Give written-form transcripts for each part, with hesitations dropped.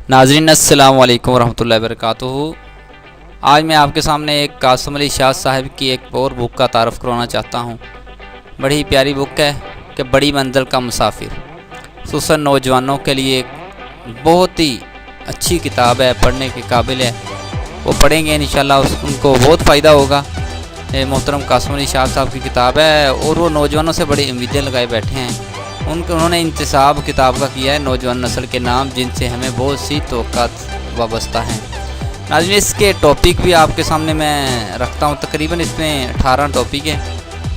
नाज़रीन अस्सलाम वालेकुम रहमतुल्लाहि वबरकातुहू। आज मैं आपके सामने एक कासिम अली शाह साहब की एक और बुक का तारफ़ करवाना चाहता हूँ। बड़ी प्यारी बुक है कि बड़ी मंजिल का मुसाफिर, खुसूसन नौजवानों के लिए एक बहुत ही अच्छी किताब है, पढ़ने के काबिल है। वो पढ़ेंगे इंशाल्लाह उनको बहुत फ़ायदा होगा। मोहतरम कासिम अली शाह साहब की किताब है और वो नौजवानों से बड़ी उम्मीदें लगाए बैठे हैं। उन्होंने इंतसाब किताब का किया है नौजवान नस्ल के नाम, जिनसे हमें बहुत सी तवक्कात वाबस्ता हैं। नाज़रीन, इसके टॉपिक भी आपके सामने मैं रखता हूँ। तकरीबन इसमें 18 टॉपिक हैं,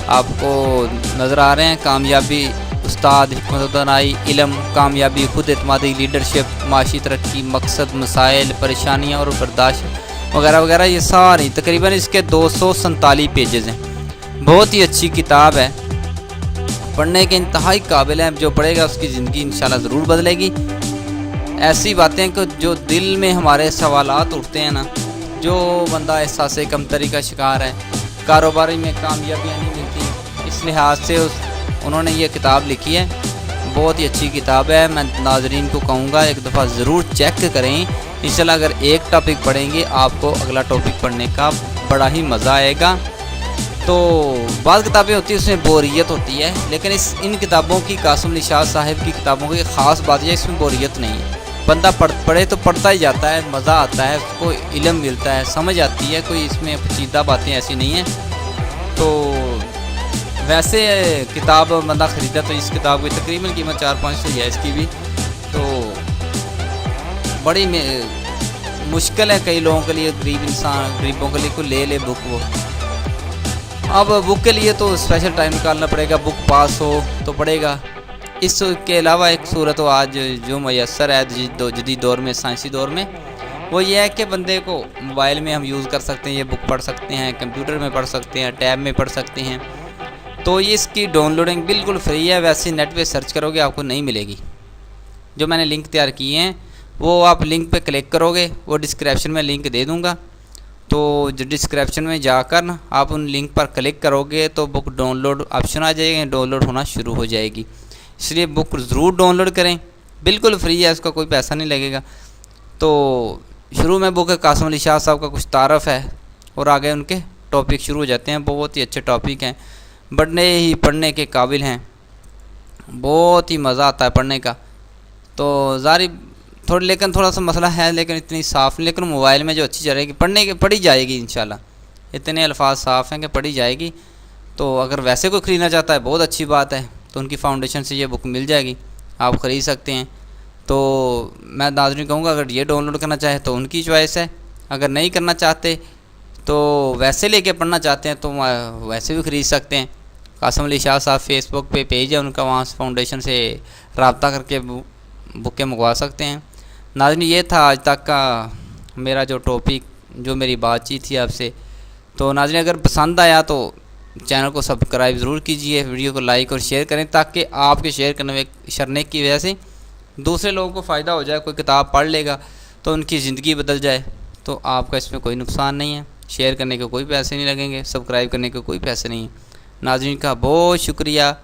आपको नज़र आ रहे हैं। कामयाबी, उस्ताद, हिकमत-उद-दनाई, इल्म, कामयाबी, खुद एतमादी, लीडरशिप, माशी तरक्की, मकसद, मसाइल, परेशानियाँ और बर्दाश्त वगैरह वगैरह, ये सारी तकरीबन इसके 247 पेजेज़ हैं। बहुत ही अच्छी किताब है, पढ़ने के इंतहाई काबिल है। जो पढ़ेगा उसकी ज़िंदगी इंशाल्लाह ज़रूर बदलेगी। ऐसी बातें कि जो दिल में हमारे सवालात उठते हैं ना, जो बंदा एहसास कमतरी का शिकार है, कारोबारी में कामयाबियाँ नहीं मिलती, इस लिहाज से उन्होंने ये किताब लिखी है। बहुत ही अच्छी किताब है। मैं नाज़रीन को कहूँगा एक दफ़ा ज़रूर चेक करें। इंशाल्लाह अगर एक टॉपिक पढ़ेंगे आपको अगला टॉपिक पढ़ने का बड़ा ही मज़ा आएगा। तो बाद किताबें होती है उसमें बोरियत होती है, लेकिन इन किताबों की, कासिम अली शाह साहब की किताबों की ख़ास बात यह इसमें बोरियत नहीं है। बंदा पढ़े तो पढ़ता ही जाता है, मज़ा आता है, उसको इल्म मिलता है, समझ आती है, कोई इसमें पेचीदा बातें ऐसी नहीं हैं। तो वैसे किताब बंदा ख़रीदा तो इस किताब की तकरीबन कीमत 400-500 है इसकी भी। तो बड़ी मुश्किल है कई लोगों के लिए, गरीबों के लिए कोई ले बुक वो। अब बुक के लिए तो स्पेशल टाइम निकालना पड़ेगा, बुक पास हो तो पड़ेगा। इसके अलावा एक सूरत आज जो मैसर है जदीद दौर में, साइंसी दौर में, वो ये है कि बंदे को मोबाइल में हम यूज़ कर सकते हैं, ये बुक पढ़ सकते हैं, कंप्यूटर में पढ़ सकते हैं, टैब में पढ़ सकते हैं। तो ये इसकी डाउनलोडिंग बिल्कुल फ्री है। वैसे नेट पे सर्च करोगे आपको नहीं मिलेगी। जो मैंने लिंक तैयार किए हैं वो आप लिंक पे क्लिक करोगे, वो डिस्क्रिप्शन में लिंक दे दूँगा। तो जो डिस्क्रिप्शन में जाकर ना आप उन लिंक पर क्लिक करोगे तो बुक डाउनलोड ऑप्शन आ जाएगा, डाउनलोड होना शुरू हो जाएगी। इसलिए बुक ज़रूर डाउनलोड करें, बिल्कुल फ्री है, उसका कोई पैसा नहीं लगेगा। तो शुरू में बुक कासिम अली शाह साहब का कुछ तारफ़ है और आगे उनके टॉपिक शुरू हो जाते हैं। बहुत ही अच्छे टॉपिक हैं, पढ़ने के काबिल हैं, बहुत ही मज़ा आता है पढ़ने का। तो जारी लेकिन थोड़ा सा मसला है, लेकिन इतनी साफ़ नहीं, लेकिन मोबाइल में जो अच्छी चलेगी पढ़ी जाएगी इंशाल्लाह। इतने अल्फाज साफ़ हैं कि पढ़ी जाएगी। तो अगर वैसे कोई ख़रीदना चाहता है बहुत अच्छी बात है, तो उनकी फाउंडेशन से ये बुक मिल जाएगी, आप ख़रीद सकते हैं। तो मैं नाज़रीन कहूँगा अगर ये डाउनलोड करना चाहे तो उनकी चॉइस है, अगर नहीं करना चाहते तो वैसे लेके पढ़ना चाहते हैं तो वैसे भी ख़रीद सकते हैं। कासिम अली शाह साहब फेसबुक पे पेज है उनका, वहाँ फाउंडेशन से रब्ता करके बुकें मंगवा सकते हैं। नाज़रीन, ये था आज तक का मेरा जो टॉपिक, जो मेरी बातचीत थी आपसे। तो नाज़रीन, अगर पसंद आया तो चैनल को सब्सक्राइब ज़रूर कीजिए, वीडियो को लाइक और शेयर करें, ताकि आपके शेयर करने की वजह से दूसरे लोगों को फ़ायदा हो जाए। कोई किताब पढ़ लेगा तो उनकी ज़िंदगी बदल जाए, तो आपका इसमें कोई नुकसान नहीं है। शेयर करने के कोई पैसे नहीं लगेंगे, सब्सक्राइब करने के कोई पैसे नहीं है। नाज़रीन का बहुत शुक्रिया।